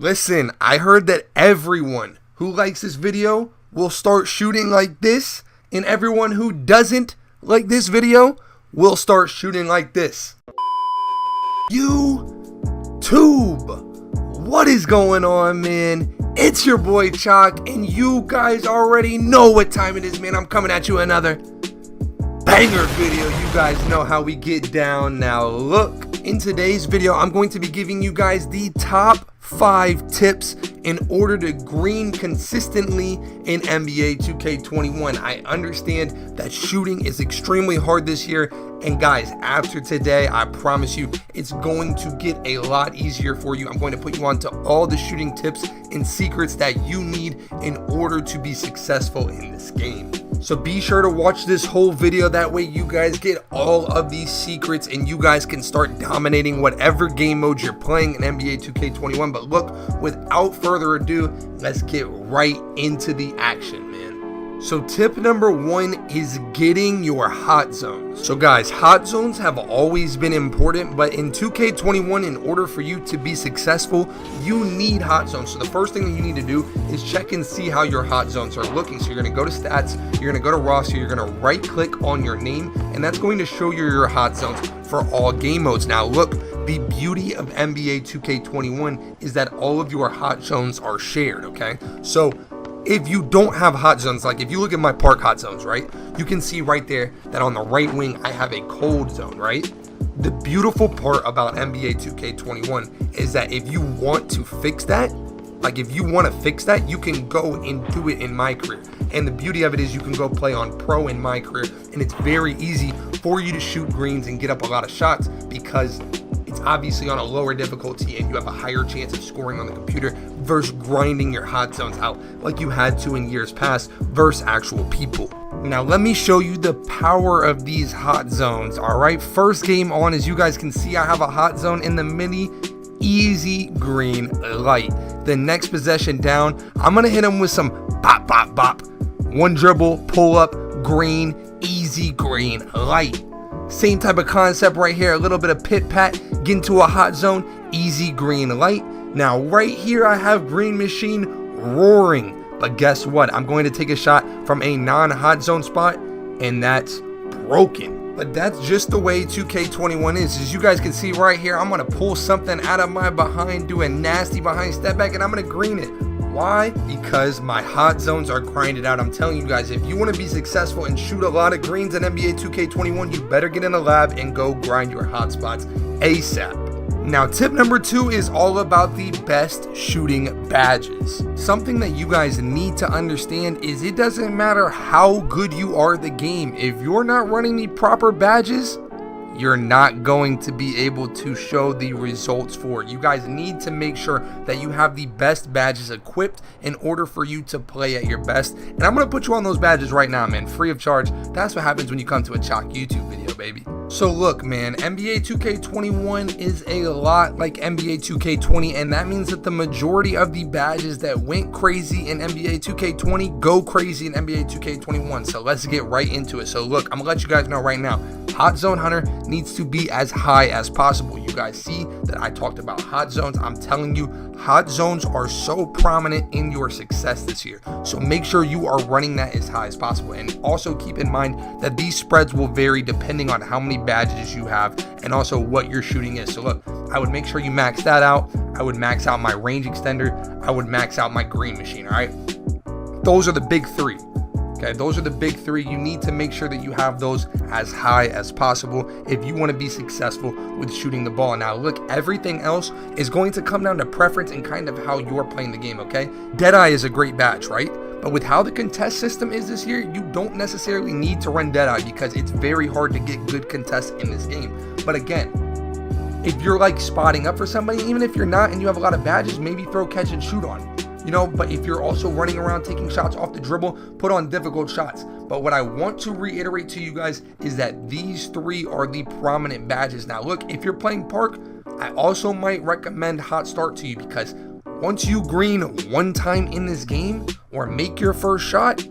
Listen, I heard that everyone who likes this video will start shooting like this, and everyone who doesn't like this video will start shooting like this. YouTube, what is going on, man? It's your boy Choc, and you guys already know what time it is, man. I'm coming at you another banger video. You guys know how we get down. Now look, in today's video, I'm going to be giving you guys the top 5 tips in order to green consistently in NBA 2K21. I understand that shooting is extremely hard this year, and guys, after today, I promise you it's going to get a lot easier for you. I'm going to put you on to all the shooting tips and secrets that you need in order to be successful in this game. So be sure to watch this whole video, that way you guys get all of these secrets and you guys can start dominating whatever game mode you're playing in NBA 2K21. But look, without further ado, let's get right into the action, man. So tip number 1 is getting your hot zones. So guys, hot zones have always been important, but in 2K21, in order for you to be successful, you need hot zones. So the first thing that you need to do is check and see how your hot zones are looking. So you're going to go to stats, you're going to go to roster, you're going to right click on your name, and that's going to show you your hot zones for all game modes. Now look, the beauty of NBA 2K21 is that all of your hot zones are shared, okay? So if you don't have hot zones, like if you look at MYPARK hot zones, right, you can see right there that on the right wing I have a cold zone, right? The beautiful part about NBA 2K21 is that if you want to fix that, like if you want to fix that, you can go and do it in My Career. And the beauty of it is you can go play on Pro in My Career, and it's very easy for you to shoot greens and get up a lot of shots because it's obviously on a lower difficulty and you have a higher chance of scoring on the computer versus grinding your hot zones out like you had to in years past versus actual people. Now let me show you the power of these hot zones. All right, first game on, as you guys can see, I have a hot zone in the mini easy green light. The next possession down, I'm gonna hit him with some bop bop bop, one dribble, pull up, green, easy green light. Same type of concept right here, a little bit of pit pat, get into a hot zone, easy green light. Now right here I have green machine roaring, but guess what? I'm going to take a shot from a non-hot zone spot, and that's broken. But that's just the way 2K21 is. As you guys can see right here, I'm gonna pull something out of my behind, do a nasty behind step back, and I'm gonna green it. Why? Because my hot zones are grinded out. I'm telling you guys, if you want to be successful and shoot a lot of greens in NBA 2K21, you better get in a lab and go grind your hot spots ASAP. Now tip number 2 is all about the best shooting badges. Something that you guys need to understand is it doesn't matter how good you are at the game. If you're not running the proper badges, you're not going to be able to show the results for it. You guys need to make sure that you have the best badges equipped in order for you to play at your best. And I'm going to put you on those badges right now, man, free of charge. That's what happens when you come to a Choc YouTube video, baby. So look, man, NBA 2K21 is a lot like NBA 2K20, and that means that the majority of the badges that went crazy in NBA 2K20 go crazy in NBA 2K21. So let's get right into it. So look, I'm gonna let you guys know right now, Hot Zone Hunter needs to be as high as possible. You guys see that I talked about hot zones. I'm telling you, hot zones are so prominent in your success this year. So make sure you are running that as high as possible. And also keep in mind that these spreads will vary depending on how many badges you have and also what your shooting is. So look, I would make sure you max that out. I would max out my range extender. I would max out my green machine, all right? Those are the big 3. Okay, those are the big 3. You need to make sure that you have those as high as possible if you want to be successful with shooting the ball. Now look, everything else is going to come down to preference and kind of how you're playing the game, okay? Deadeye is a great badge, right? But with how the contest system is this year, you don't necessarily need to run Deadeye because it's very hard to get good contests in this game. But again, if you're like spotting up for somebody, even if you're not and you have a lot of badges, maybe throw catch and shoot on. You know, but if you're also running around taking shots off the dribble, put on difficult shots. But what I want to reiterate to you guys is that these 3 are the prominent badges. Now look, if you're playing Park, I also might recommend Hot Start to you because once you green one time in this game or make your first shot,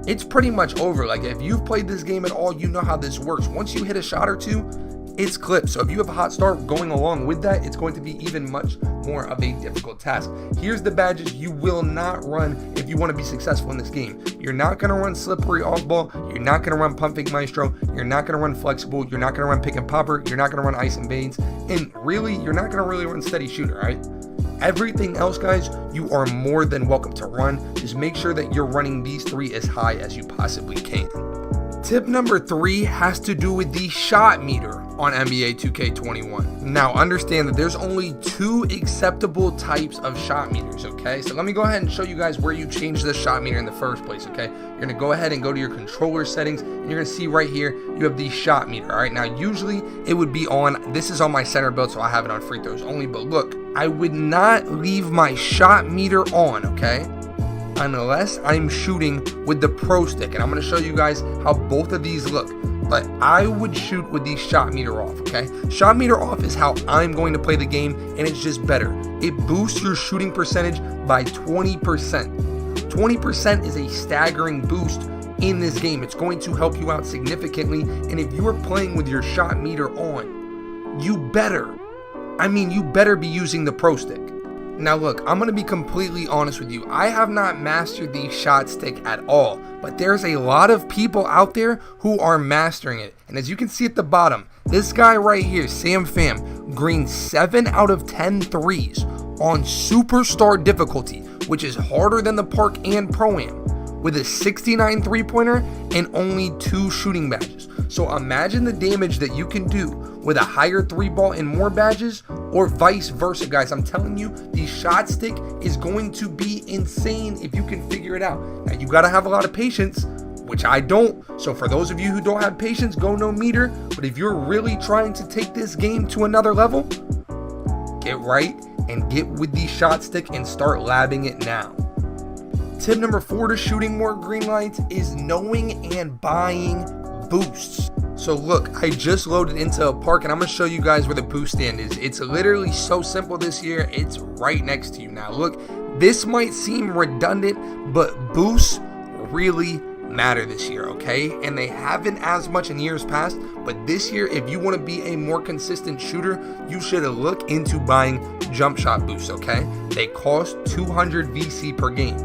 it's pretty much over. Like if you've played this game at all, you know how this works. Once you hit a shot or two, it's clipped. So if you have a hot start going along with that, it's going to be even much more of a difficult task. Here's the badges you will not run if you want to be successful in this game. You're not going to run slippery off ball. You're not going to run pump fake maestro. You're not going to run flexible. You're not going to run pick and popper. You're not going to run ice and beans. And really, you're not going to really run steady shooter, all right? Everything else, guys, you are more than welcome to run. Just make sure that you're running these 3 as high as you possibly can. Tip number 3 has to do with the shot meter on NBA 2K21. Now, understand that there's only 2 acceptable types of shot meters, okay? So let me go ahead and show you guys where you change the shot meter in the first place, okay? You're gonna go ahead and go to your controller settings, and you're gonna see right here, you have the shot meter, all right? Now, usually it would be on, this is on my center build, so I have it on free throws only, but look, I would not leave my shot meter on, okay? Unless I'm shooting with the pro stick, and I'm going to show you guys how both of these look, but I would shoot with the shot meter off, okay? Shot meter off is how I'm going to play the game, and it's just better. It boosts your shooting percentage by 20%. 20% is a staggering boost in this game. It's going to help you out significantly, and if you are playing with your shot meter on, you better be using the pro stick. Now look, I'm going to be completely honest with you. I have not mastered the shot stick at all, but there's a lot of people out there who are mastering it. And as you can see at the bottom, this guy right here, Sam Pham, greened 7 out of 10 threes on superstar difficulty, which is harder than the Park and Pro-Am, with a 69 three-pointer and only 2 shooting badges. So imagine the damage that you can do with a higher 3-ball and more badges, or vice versa, guys. I'm telling you, the shot stick is going to be insane if you can figure it out. Now, you got to have a lot of patience, which I don't. So for those of you who don't have patience, go no meter. But if you're really trying to take this game to another level, get right and get with the shot stick and start labbing it now. Tip number 4 to shooting more green lights is knowing and buying boosts. So look, I just loaded into a park, and I'm going to show you guys where the boost stand is. It's literally so simple this year. It's right next to you. Now look, this might seem redundant, but boosts really matter this year, okay? And they haven't as much in years past, but this year, if you want to be a more consistent shooter, you should look into buying jump shot boosts, okay? They cost 200 VC per game.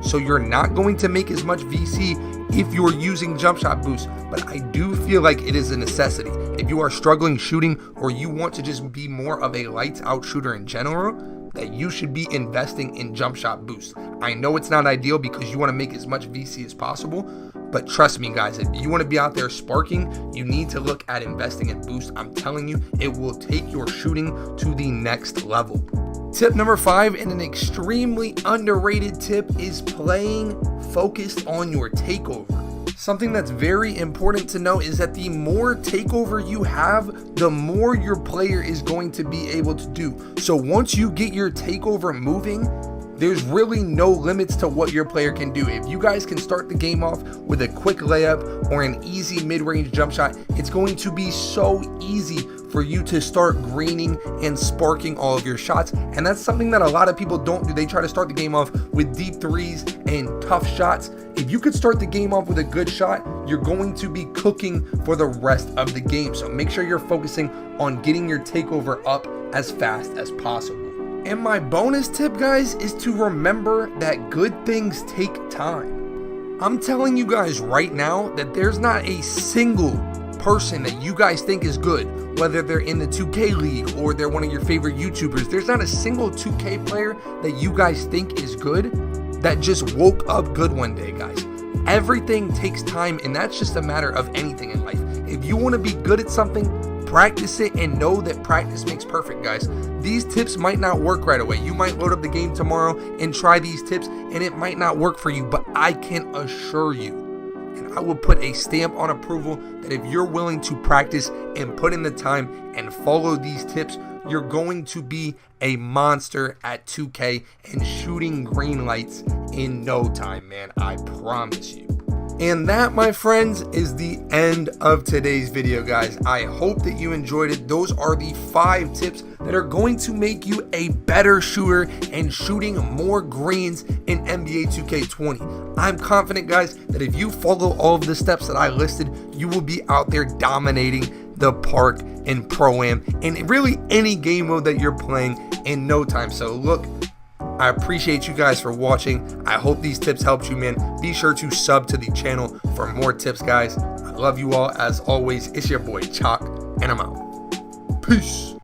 So you're not going to make as much VC if you're using jump shot boosts, but I do feel like it is a necessity. If you are struggling shooting, or you want to just be more of a lights out shooter in general, that you should be investing in jump shot boosts. I know it's not ideal because you want to make as much VC as possible, but trust me guys, if you want to be out there sparking, you need to look at investing in boosts. I'm telling you, it will take your shooting to the next level. Tip number 5, and an extremely underrated tip, is playing focused on your takeover. Something that's very important to know is that the more takeover you have, the more your player is going to be able to do. So once you get your takeover moving, there's really no limits to what your player can do. If you guys can start the game off with a quick layup or an easy mid-range jump shot, it's going to be so easy for you to start greening and sparking all of your shots. And that's something that a lot of people don't do. They try to start the game off with deep threes and tough shots. If you could start the game off with a good shot, you're going to be cooking for the rest of the game. So make sure you're focusing on getting your takeover up as fast as possible. And my bonus tip, guys, is to remember that good things take time. I'm telling you guys right now that there's not a single person that you guys think is good, whether they're in the 2K league or they're one of your favorite YouTubers. There's not a single 2K player that you guys think is good that just woke up good one day, guys. Everything takes time, and that's just a matter of anything in life. If you want to be good at something, practice it, and know that practice makes perfect, guys. These tips might not work right away. You might load up the game tomorrow and try these tips, and it might not work for you, but I can assure you, and I will put a stamp on approval, that if you're willing to practice and put in the time and follow these tips, you're going to be a monster at 2K and shooting green lights in no time, man. I promise you. And that, my friends, is the end of today's video, guys. I hope that you enjoyed it. Those are the 5 tips that are going to make you a better shooter and shooting more greens in NBA 2K20. I'm confident, guys, that if you follow all of the steps that I listed, you will be out there dominating the park and pro-am and really any game mode that you're playing in no time. So look, I appreciate you guys for watching. I hope these tips helped you, man. Be sure to sub to the channel for more tips, guys. I love you all. As always, it's your boy Choc, and I'm out. Peace.